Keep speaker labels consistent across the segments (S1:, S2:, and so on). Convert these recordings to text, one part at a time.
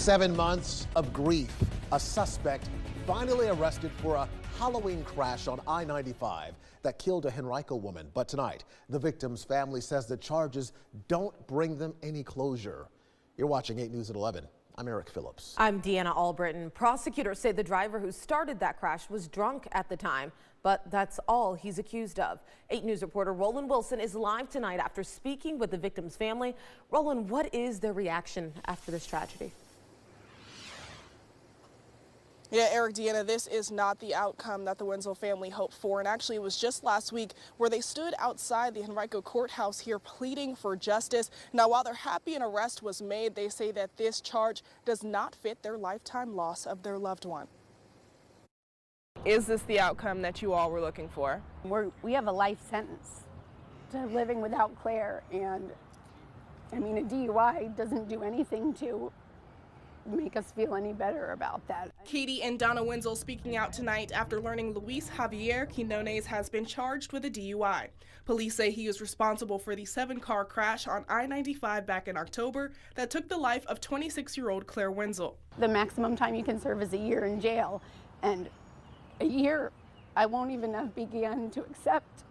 S1: 7 months of grief. A suspect finally arrested for a Halloween crash on I-95 that killed a Henrico woman. But tonight, the victim's family says the charges don't bring them any closure. You're watching 8 News at 11. I'm Eric Phillips.
S2: I'm Deanna Albritton. Prosecutors say the driver who started that crash was drunk at the time, but that's all he's accused of. 8 News reporter Roland Wilson is live tonight after speaking with the victim's family. Roland, what is their reaction after this tragedy?
S3: Yeah, Eric, Deanna, this is not the outcome that the Wenzel family hoped for. And actually, it was just last week where they stood outside the Henrico courthouse here pleading for justice. Now, while they're happy an arrest was made, they say that this charge does not fit their lifetime loss of their loved one. Is this the outcome that you all were looking for?
S4: We have a life sentence to living without Claire. And I mean, a DUI doesn't do anything to make us feel any better about that.
S3: Katie and Donna Wenzel speaking out tonight after learning Luis Javier Quinones has been charged with a DUI. Police say he is responsible for the 7-car crash on I-95 back in October that took the life of 26-year-old Claire Wenzel.
S4: The maximum time you can serve is a year in jail, and a year I won't even have begun to accept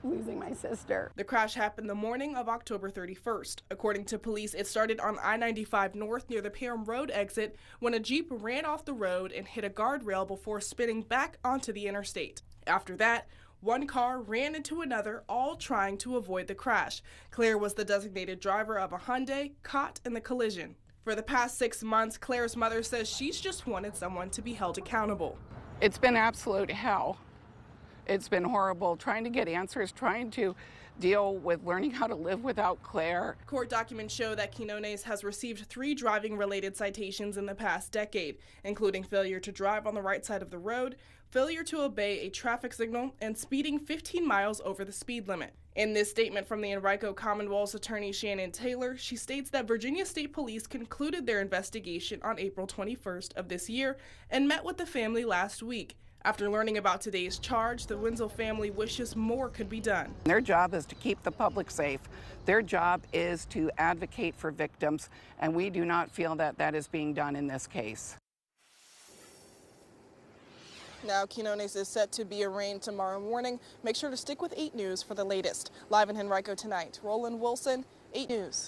S4: losing my sister.
S3: The crash happened the morning of October 31st. According to police, it started on I-95 North near the Parham Road exit when a Jeep ran off the road and hit a guardrail before spinning back onto the interstate. After that, one car ran into another, all trying to avoid the crash. Claire was the designated driver of a Hyundai, caught in the collision. For the past 6 months, Claire's mother says she's just wanted someone to be held accountable.
S5: It's been absolute hell. It's been horrible trying to get answers, trying to deal with learning how to live without Claire.
S3: Court documents show that Quinones has received 3 driving-related citations in the past decade, including failure to drive on the right side of the road, failure to obey a traffic signal, and speeding 15 miles over the speed limit. In this statement from the Henrico Commonwealth's attorney Shannon Taylor, she states that Virginia State Police concluded their investigation on April 21st of this year and met with the family last week. After learning about today's charge, the Wenzel family wishes more could be done.
S5: Their job is to keep the public safe. Their job is to advocate for victims, and we do not feel that that is being done in this case.
S3: Now, Quinones is set to be arraigned tomorrow morning. Make sure to stick with 8 News for the latest. Live in Henrico tonight, Roland Wilson, 8 News.